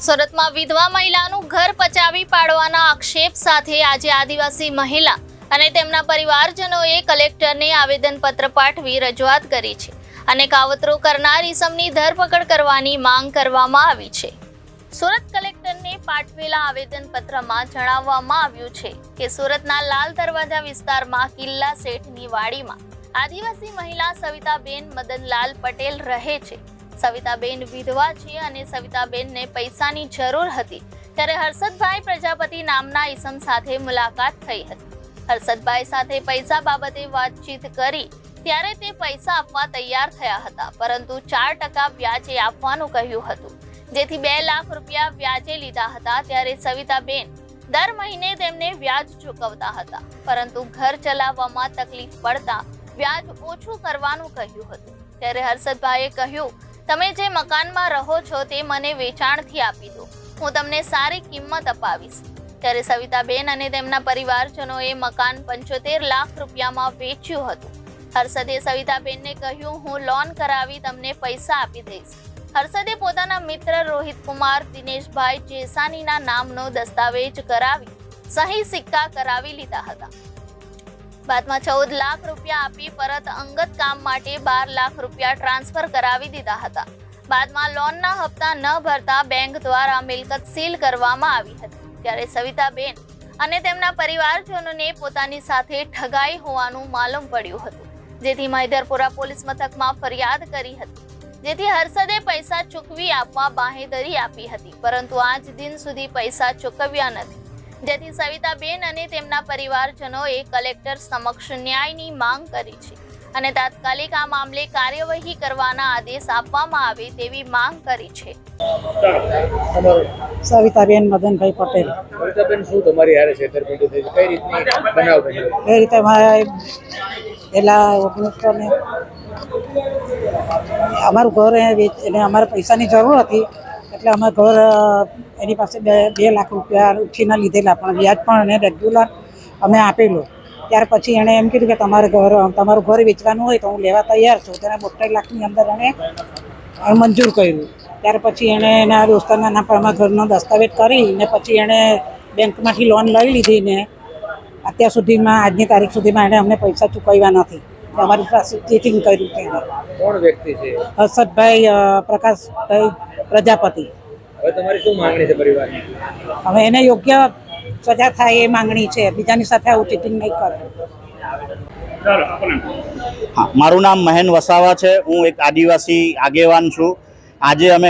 સુરતમાં વિધવા મહિલાનું ઘર પચાવી પાડવાના આક્ષેપ સાથે આજે આદિવાસી મહિલા અને તેમના પરિવારજનોએ કલેક્ટરને આવેદનપત્ર પાઠવી રજૂઆત કરી છે અને કાવતરો કરનાર ઈસમની ધરપકડ કરવાની માંગ કરવામાં આવી છે। સુરત કલેક્ટરને પાઠવેલા આવેદનપત્રમાં જણાવવામાં આવ્યું છે કે સુરતના લાલ દરવાજા વિસ્તારમાં કિલ્લા શેઠની વાડીમાં આદિવાસી મહિલા સવિતાબેન મદનલાલ પટેલ રહે છે। સવિતાબેન વિધવા છે અને સવિતાબેનને પૈસાની જરૂર હતી ત્યારે હર્ષદભાઈ પ્રજાપતિ નામના ઈસમ સાથે મુલાકાત થઈ હતી। હર્ષદભાઈ સાથે પૈસા બાબતે વાતચીત કરી ત્યારે તે પૈસા આપવા તૈયાર થયા હતા, પરંતુ 4% વ્યાજે આપવાનું કહ્યું હતું, જેથી 2 લાખ રૂપિયા વ્યાજે લીધા હતા। ત્યારે સવિતાબેન દર મહિને તેમને વ્યાજ ચૂકવતા હતા, પરંતુ ઘર ચલાવવામાં તકલીફ પડતા વ્યાજ ઓછું કરવાનું કહ્યું હતું। ત્યારે હર્ષદભાઈએ કહ્યું, તમે જે મકાનમાં રહો છો તે મને વેચાણથી આપી દો, હું તમને સારી કિંમત અપાવીશ। ત્યારે સવિતાબેન અને તેમના પરિવારજનોએ મકાન 75 લાખ રૂપિયામાં વેચ્યું હતું। હર્ષદે સવિતાબેનને કહ્યું, હું લોન કરાવી તમને પૈસા આપી દઈશ। હર્ષદે પોતાના મિત્ર રોહિત કુમાર દિનેશભાઈ જેસાનીના નામનો દસ્તાવેજ કરાવી સહી સિક્કા કરાવી લીધા હતા। બાદમાં 14 લાખ રૂપિયા આપી પરત અંગત કામ માટે 12 લાખ રૂપિયા ટ્રાન્સફર કરાવી દીધા હતા। બાદમાં લોનના હપ્તા ન ભરતા બેંક દ્વારા મિલકત સીલ કરવામાં આવી હતી। ત્યારે સવિતાબેન અને તેમના પરિવારજનોને પોતાની સાથે ઠગાઈ હોવાનું માલુમ પડ્યું હતું, જેથી મહિધરપુરા પોલીસ મથકમાં ફરિયાદ કરી હતી, જેથી હર્ષદે પૈસા ચૂકવી આપવા બાંહેધરી આપી હતી, પરંતુ આજ દિન સુધી પૈસા ચૂકવ્યા નથી, જેથી સવિતાબેન અને તેમના પરિવારજનોએ કલેક્ટર સમક્ષ ન્યાયની માંગ કરી છે અને તાત્કાલિક આ મામલે કાર્યવાહી કરવાના આદેશ આપવામાં આવે તેવી માંગ કરી છે। સવિતાબેન મદનભાઈ પટેલ। સવિતાબેન, શું તમારી હારે છેતરપિંડી થઈ? કઈ રીતની બનાવ બન્યો? એ રીતે મારે પહેલાં 1900 ને અમારું ઘર એને અમારે પૈસાની જરૂર હતી, એટલે અમે ઘર એની પાસે 2 લાખ રૂપિયા ઉછીના લીધેલા, પણ વ્યાજ પણ એને રેગ્યુલર અમે આપેલું। ત્યાર પછી એણે એમ કીધું કે તમારું ઘર વેચવાનું હોય તો હું લેવા તૈયાર છું। તેને 72 લાખની અંદર એણે મંજૂર કર્યું। ત્યાર પછી એણે એના દોસ્તારના નામ પર અમારા ઘરનો દસ્તાવેજ કરીને પછી એણે બેંકમાંથી લોન લઈ લીધી ને અત્યાર સુધીમાં આજની તારીખ સુધીમાં એણે અમને પૈસા ચૂકવ્યા નથી। અમારી પાસે ચીટિંગ કર્યું છે એણે। કોણ વ્યક્તિ છે? હર્ષદભાઈ પ્રકાશભાઈ પ્રજાપતિ। હવે તમારી શું માંગણી છે પરિવારની? હવે એને યોગ્ય સજા થાય એ માંગણી છે, બીજાની સાથે આવું ચીટિંગ નહીં કરે। હા, મારું નામ મહેન વસાવા છે। હું એક આદિવાસી આગેવાન છું। આજે અમે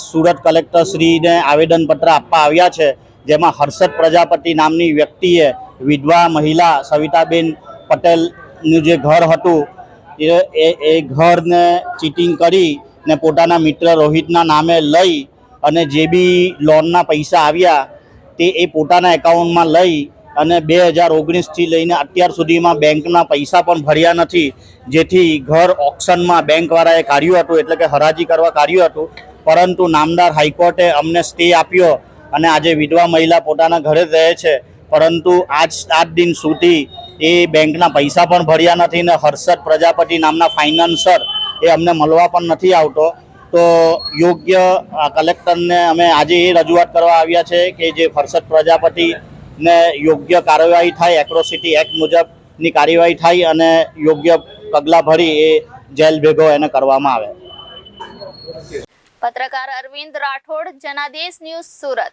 સુરત કલેક્ટર શ્રીને આવેદનપત્ર આપવા આવ્યા છે, જેમાં હર્ષદ પ્રજાપતિ નામની વ્યક્તિએ વિધવા મહિલા સવિતાબેન પટેલનું જે ઘર હતું એ ઘરને ચીટિંગ કરી ને પોતાના મિત્ર રોહિતના નામે લઈ અને જે બી લોનના પૈસા આવ્યા તે એ પોતાના એકાઉન્ટમાં લઈ અને 2019થી લઈને અત્યાર સુધીમાં બેંકના પૈસા પણ ભર્યા નથી, જેથી ઘર ઓક્શનમાં બેંકવાળાએ કાઢ્યું હતું, એટલે કે હરાજી કરવા કાઢ્યું હતું, પરંતુ નામદાર હાઈકોર્ટે અમને સ્ટે આપ્યો અને આજે વિધવા મહિલા પોતાના ઘરે રહે છે, પરંતુ આજ દિન સુધી એ બેંકના પૈસા પણ ભર્યા નથી ને હર્ષદ પ્રજાપતિ નામના ફાઇનાન્સર એ અમને મળવા પણ નથી આવતો। તો યોગ્ય કલેક્ટરને અમે આજે એ રજૂઆત કરવા આવ્યા છે કે જે હર્ષદ પ્રજાપતિને યોગ્ય કાર્યવાહી થાય, એટ્રોસિટી એક્ટ મુજબની કાર્યવાહી થાય અને યોગ્ય પગલાં ભરી એ જેલ ભેગો એને કરવામાં આવે। પત્રકાર અરવિંદ રાઠોડ, જનાદેશ ન્યૂઝ, સુરત।